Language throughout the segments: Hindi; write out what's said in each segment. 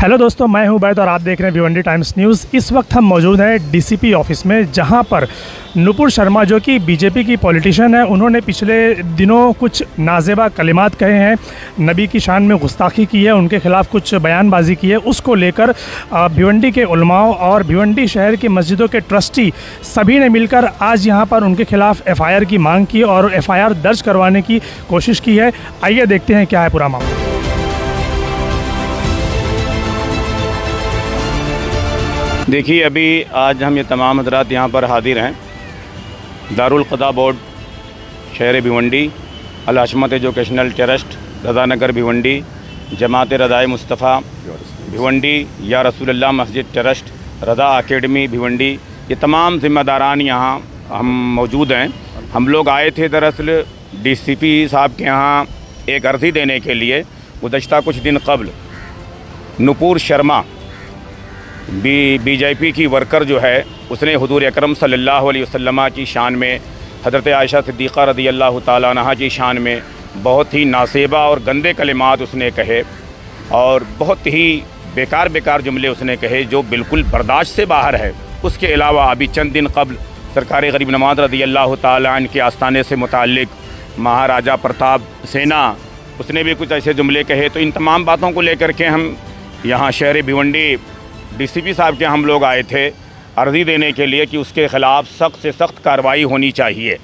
हेलो दोस्तों, मैं हूं उबैद और आप देख रहे हैं भिवंडी टाइम्स न्यूज़। इस वक्त हम मौजूद हैं डीसीपी ऑफिस में, जहां पर नुपुर शर्मा जो कि बीजेपी की पॉलिटिशियन है, उन्होंने पिछले दिनों कुछ नाजेबा कलिमात कहे हैं, नबी की शान में गुस्ताखी की है, उनके खिलाफ कुछ बयानबाजी की है। उसको लेकर भिवंडी के उलमाओं और भिवंडी शहर की मस्जिदों के ट्रस्टी सभी ने मिलकर आज यहाँ पर उनके खिलाफ FIR की मांग की और FIR दर्ज करवाने की कोशिश की है। आइए देखते हैं क्या है पूरा मामला। देखिए, अभी आज हम ये तमाम हज़रात यहाँ पर हाजिर हैं। दारुल क़ज़ा बोर्ड शहर भिवंडी, अल हशमत एजुकेशनल ट्रस्ट रज़ानगर भिवंडी, जमात रज़ाए मुस्तफ़ा भिवंडी, या रसूलुल्लाह मस्जिद ट्रस्ट, रज़ा अकेडमी भिवंडी, ये तमाम ज़िम्मेदारान यहाँ हम मौजूद हैं। हम लोग आए थे दरअसल DCP साहब के यहाँ एक अर्ज़ी देने के लिए। गुज़श्ता कुछ दिन कबल नुपुर शर्मा बीजेपी की वर्कर जो है, उसने हुज़ूर अकरम सल्लल्लाहु अलैहि वसल्लम की शान में, हज़रत आयशा सिद्दीक़ा रज़ियल्लाहु ताला अन्हा की शान में बहुत ही नासेबा और गंदे कलिमात उसने कहे और बहुत ही बेकार जुमले उसने कहे जो बिल्कुल बर्दाश्त से बाहर है। उसके अलावा अभी चंद दिन कबल सरकार गरीब नवाज़ रज़ियल्लाहु ताला अन्हु के आस्थाने से मुताल्लिक़ महाराजा प्रताप सेना, उसने भी कुछ ऐसे जुमले कहे। तो इन तमाम बातों को लेकर के हम यहाँ शहर भिवंडी DCP साहब के हम लोग आए थे अर्ज़ी देने के लिए कि उसके ख़िलाफ़ सख्त से सख्त कार्रवाई होनी चाहिए।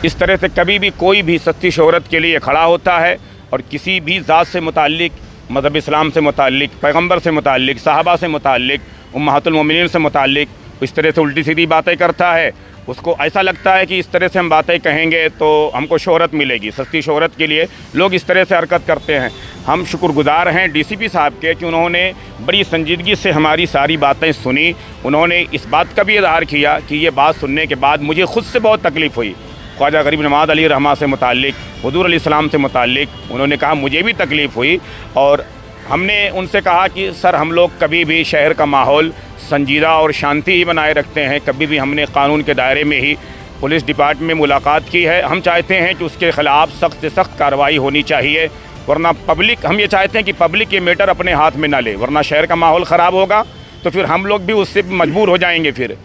इस तरह से कभी भी कोई भी सस्ती शोहरत के लिए खड़ा होता है और किसी भी ज़ात से मुताल्लिक़, मज़हब इस्लाम से मुताल्लिक़, पैगम्बर से मुताल्लिक़, सहाबा से मुताल्लिक़, उम्महातुल मोमिनीन से मुताल्लिक़ इस तरह से उल्टी सीधी बातें करता है, उसको ऐसा लगता है कि इस तरह से हम बातें कहेंगे तो हमको शोहरत मिलेगी। सस्ती शोहरत के लिए लोग इस तरह से हरकत करते हैं। हम शुक्रगुज़ार हैं DCP साहब के कि उन्होंने बड़ी संजीदगी से हमारी सारी बातें सुनी। उन्होंने इस बात का भी इज़हार किया कि ये बात सुनने के बाद मुझे ख़ुद से बहुत तकलीफ़ हुई। ख्वाजा गरीब नवाज़ अली रहमा से मुताल्लिक़, हुज़ूर अलैहिस्सलाम से मुताल्लिक़ उन्होंने कहा मुझे भी तकलीफ़ हुई। और हमने उनसे कहा कि सर, हम लोग कभी भी शहर का माहौल संजीदा और शांति ही बनाए रखते हैं। कभी भी हमने कानून के दायरे में ही पुलिस डिपार्टमेंट में मुलाकात की है। हम चाहते हैं कि उसके ख़िलाफ़ सख्त से सख्त कार्रवाई होनी चाहिए, वरना पब्लिक, हम ये चाहते हैं कि पब्लिक ये मैटर अपने हाथ में ना ले, वरना शहर का माहौल ख़राब होगा तो फिर हम लोग भी उससे मजबूर हो जाएंगे फिर।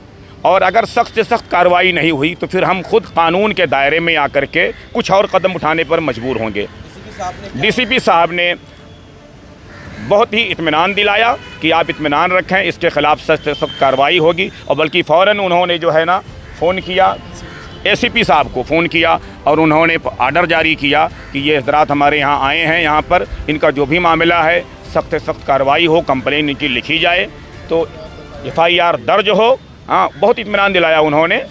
और अगर सख्त से सख्त कार्रवाई नहीं हुई तो फिर हम खुद कानून के दायरे में आकर के कुछ और कदम उठाने पर मजबूर होंगे। DCP साहब ने बहुत ही इत्मीनान दिलाया कि आप इत्मीनान रखें, इसके ख़िलाफ़ सख्त से सख्त कार्रवाई होगी। और बल्कि फ़ौरन उन्होंने जो है ना फ़ोन किया, ACP साहब को फ़ोन किया और उन्होंने आर्डर जारी किया कि ये हज़रात हमारे यहाँ आए हैं, यहाँ पर इनका जो भी मामला है सख्त से सख्त कार्रवाई हो, कंप्लेन इनकी लिखी जाए तो FIR दर्ज हो। हाँ, बहुत इत्मीनान दिलाया उन्होंने।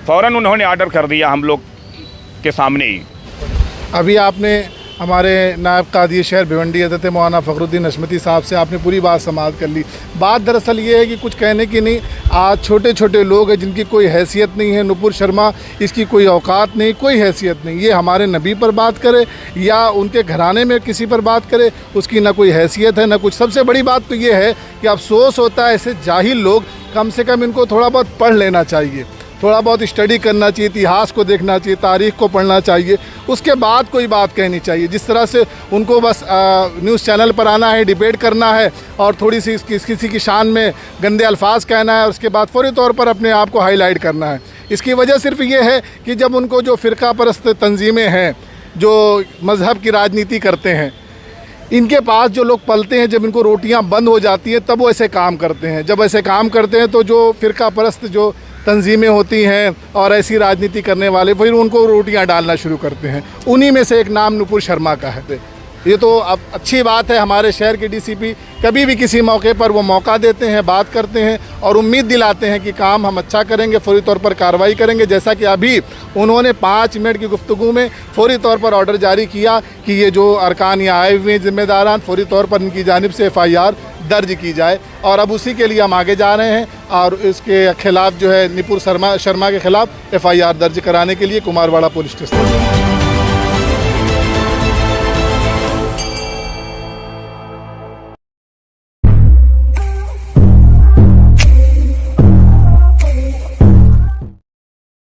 फ़ौरन उन्होंने आर्डर कर दिया हम लोग के सामने ही। अभी आपने हमारे नायब कादी शहर भिवंडी हज़रत मौलाना फ़खरुद्दीन हशमती साहब से आपने पूरी बात समाअत कर ली। बात दरअसल ये है कि कुछ कहने की नहीं, आज छोटे छोटे लोग हैं जिनकी कोई हैसियत नहीं है। नुपुर शर्मा, इसकी कोई औकात नहीं, कोई हैसियत नहीं। ये हमारे नबी पर बात करे या उनके घराने में किसी पर बात करे, उसकी ना कोई हैसियत है ना कुछ। सबसे बड़ी बात तो ये है कि अफसोस होता है ऐसे जाहिल लोग, कम से कम इनको थोड़ा बहुत पढ़ लेना चाहिए, थोड़ा बहुत स्टडी करना चाहिए, इतिहास को देखना चाहिए, तारीख़ को पढ़ना चाहिए, उसके बाद कोई बात कहनी चाहिए। जिस तरह से उनको बस न्यूज़ चैनल पर आना है, डिबेट करना है और थोड़ी सी किसी की शान में गंदे अल्फाज कहना है और उसके बाद फौरी तौर पर अपने आप को हाईलाइट करना है। इसकी वजह सिर्फ ये है कि जब उनको जो फ़िरका परस्त तंजीमें हैं जो मज़हब की राजनीति करते हैं, इनके पास जो लोग पलते हैं, जब इनको रोटियां बंद हो जाती हैं तब वो ऐसे काम करते हैं। जब ऐसे काम करते हैं तो जो फ़िरका परस्त जो तंजीमें होती हैं और ऐसी राजनीति करने वाले फिर उनको रोटियां डालना शुरू करते हैं। उन्हीं में से एक नाम नुपुर शर्मा का है। ये तो अब अच्छी बात है, हमारे शहर के DCP कभी भी किसी मौके पर वो मौका देते हैं, बात करते हैं और उम्मीद दिलाते हैं कि काम हम अच्छा करेंगे, फौरी तौर पर कार्रवाई करेंगे। जैसा कि अभी उन्होंने 5 मिनट की गुफ्तगू में फौरी तौर पर ऑर्डर जारी किया कि ये जो अरकान यहाँ आए हुए ज़िम्मेदारान, फौरी तौर पर इनकी जानिब से FIR दर्ज की जाए। और अब उसी के लिए हम आगे जा रहे हैं और इसके खिलाफ़ जो है नुपुर शर्मा के ख़िलाफ़ FIR दर्ज कराने के लिए कुमारवाड़ा पुलिस स्टेशन